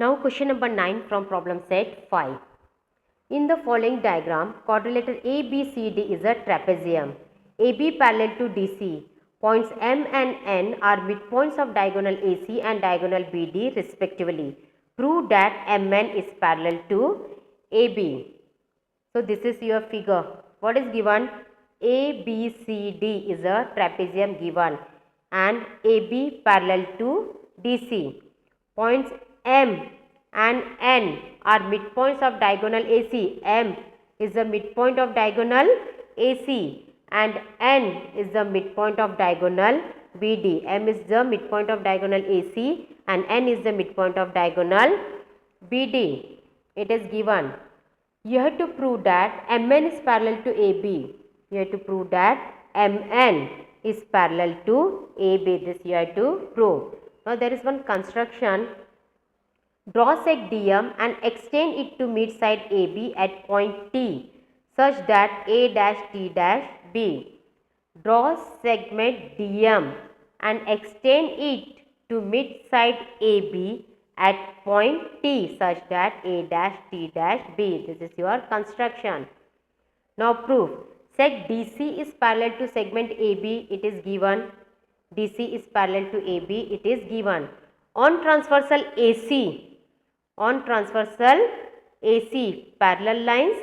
Now question number 9 from problem set 5. In the following diagram, quadrilateral ABCD is a trapezium. AB parallel to DC. Points M and N are midpoints of diagonal AC and diagonal BD respectively. Prove that MN is parallel to AB. So this is your figure. What is given? ABCD is a trapezium given and AB parallel to DC. Points M and N are midpoints of diagonal AC. M is the midpoint of diagonal AC and N is the midpoint of diagonal BD. M is the midpoint of diagonal AC and N is the midpoint of diagonal BD. It is given. You have to prove that MN is parallel to AB. You have to prove that MN is parallel to AB. This you have to prove. Now there is one construction. Draw sec DM and extend it to mid side AB at point T such that A dash T dash B. Draw segment DM and extend it to mid side AB at point T such that A dash T dash B. This is your construction. Now proof. Sec DC is parallel to segment AB. It is given. DC is parallel to AB. It is given. On transversal AC. On transversal AC parallel lines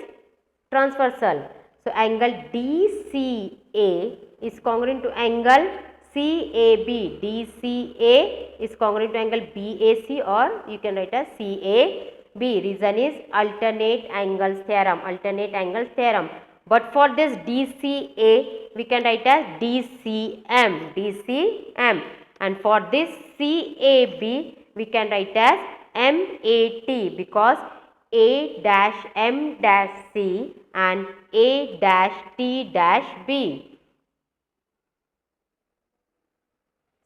transversal. So angle DCA is congruent to angle CAB. DCA is congruent to angle BAC or you can write as CAB. Reason is alternate angles theorem. Alternate angles theorem. But for this DCA we can write as DCM. DCM. And for this CAB we can write as MAT because A dash M dash C and A dash T dash B.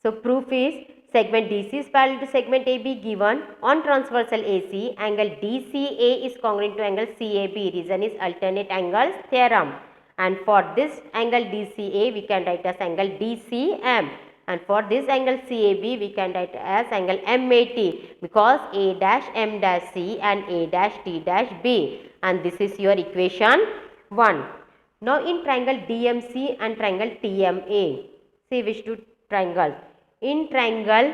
So proof is segment DC is parallel to segment AB given on transversal AC. Angle DCA is congruent to angle CAB. Reason is alternate angles theorem. And for this angle DCA we can write as angle DCM. And for this angle CAB we can write as angle MAT because A dash M dash C and A dash T dash B. And this is your equation 1. Now in triangle DMC and triangle TMA. See which two triangles. In triangle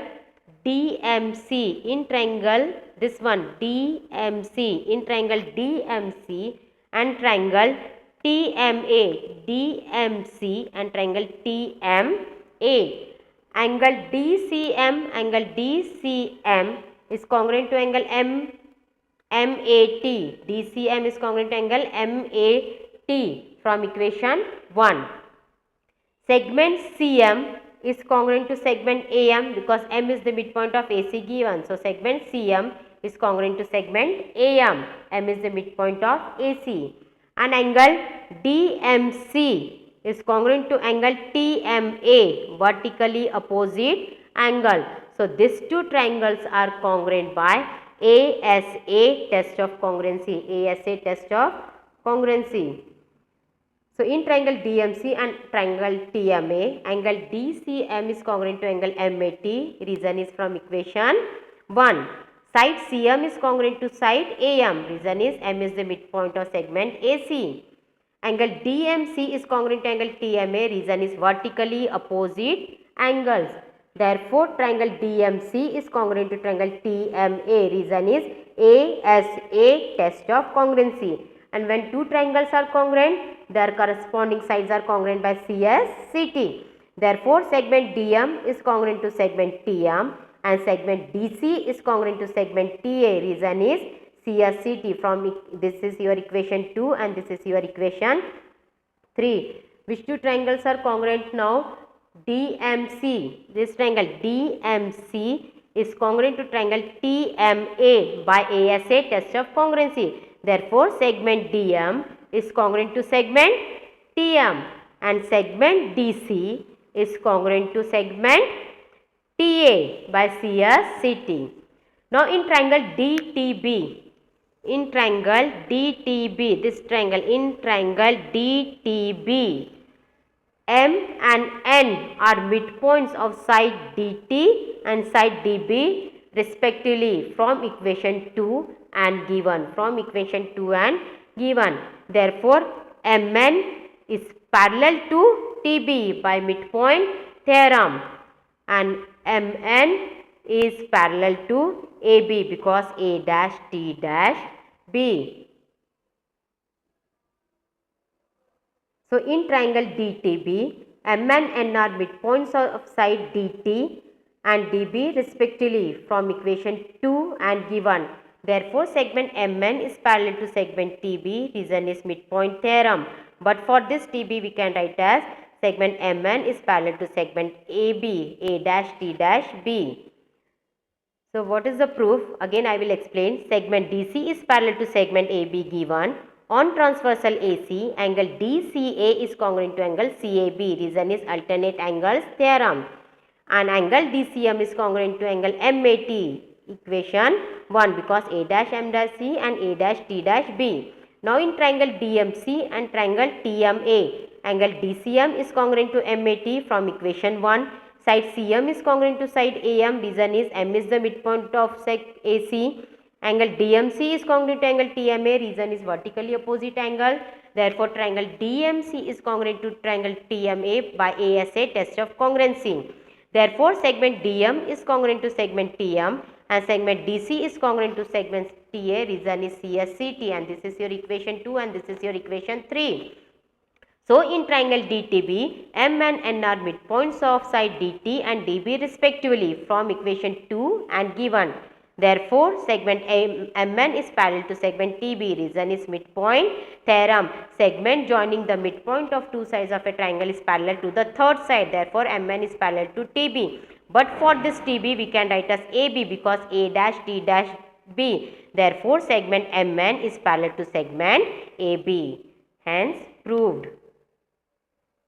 DMC, in triangle this one DMC, in triangle DMC and triangle TMA, DMC and triangle TMA. Angle DCM is congruent to angle MAT. DCM is congruent to angle MAT from equation 1. Segment CM is congruent to segment AM because M is the midpoint of AC given. So segment CM is congruent to segment AM. M is the midpoint of AC. And angle DMC is congruent to angle TMA, vertically opposite angle. So these two triangles are congruent by ASA test of congruency. ASA test of congruency. So in triangle DMC and triangle TMA, angle DCM is congruent to angle MAT. Reason is from equation 1. Side CM is congruent to side AM. Reason is M is the midpoint of segment AC. Angle DMC is congruent to angle TMA. Reason is vertically opposite angles. Therefore, triangle DMC is congruent to triangle TMA. Reason is ASA test of congruency. And when two triangles are congruent, their corresponding sides are congruent by CS, CT. Therefore, segment DM is congruent to segment TM and segment DC is congruent to segment TA. Reason is CS, CT. From this is your equation 2 and this is your equation 3. Which two triangles are congruent now? DMC. This triangle DMC is congruent to triangle TMA by ASA test of congruency. Therefore, segment DM is congruent to segment TM and segment DC is congruent to segment TA by CS, CT. Now in triangle DTB, in triangle DTB, this triangle in triangle DTB, M and N are midpoints of side DT and side DB respectively from equation 2 and given. Therefore, Mn is parallel to TB by midpoint theorem, and Mn is parallel to AB because A dash T dash B. So, in triangle DTB, M and N are midpoints of side DT and DB respectively from equation 2 and given. Therefore, segment MN is parallel to segment TB. Reason is midpoint theorem. But for this TB, we can write as segment MN is parallel to segment AB, A dash T dash B. So, what is the proof? Again, I will explain. Segment DC is parallel to segment AB given. On transversal AC, angle DCA is congruent to angle CAB. Reason is alternate angles theorem. And angle DCM is congruent to angle MAT. Equation 1 because A dash M dash C and A dash T dash B. Now in triangle DMC and triangle TMA, angle DCM is congruent to MAT from equation 1. Side CM is congruent to side AM. Reason is M is the midpoint of seg AC. Angle DMC is congruent to angle TMA. Reason is vertically opposite angle. Therefore, triangle DMC is congruent to triangle TMA by ASA test of congruency. Therefore, segment DM is congruent to segment TM and segment DC is congruent to segment TA. Reason is CSCT, and this is your equation 2 and this is your equation 3. So, in triangle DTB, M and N are midpoints of side DT and DB respectively from equation 2 and given. Therefore, segment MN is parallel to segment TB. Reason is midpoint theorem. Segment joining the midpoint of two sides of a triangle is parallel to the third side. Therefore, MN is parallel to TB. But for this TB, we can write as AB because A dash T dash B. Therefore, segment MN is parallel to segment AB. Hence, proved.